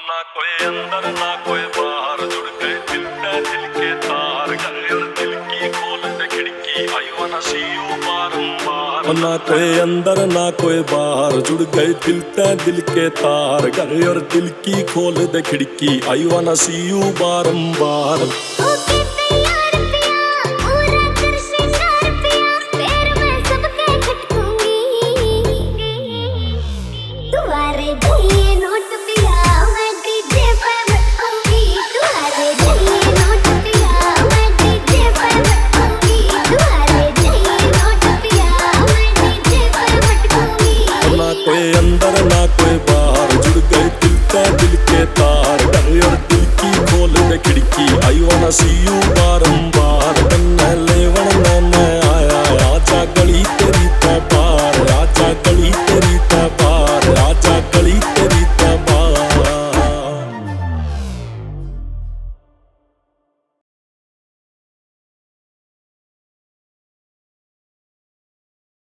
ना कोई अंदर ना कोई बाहर, जुड़ गए दिल पे दिल के तार, घर और दिल की खोल दे खिड़की, आई वाना सी यू बारंबार। ना कोई अंदर ना कोई बाहर, जुड़ गए दिल पे दिल के तार, घर और दिल की खोल दे खिड़की, आई वाना सी यू बारंबार। कोई अंदर ना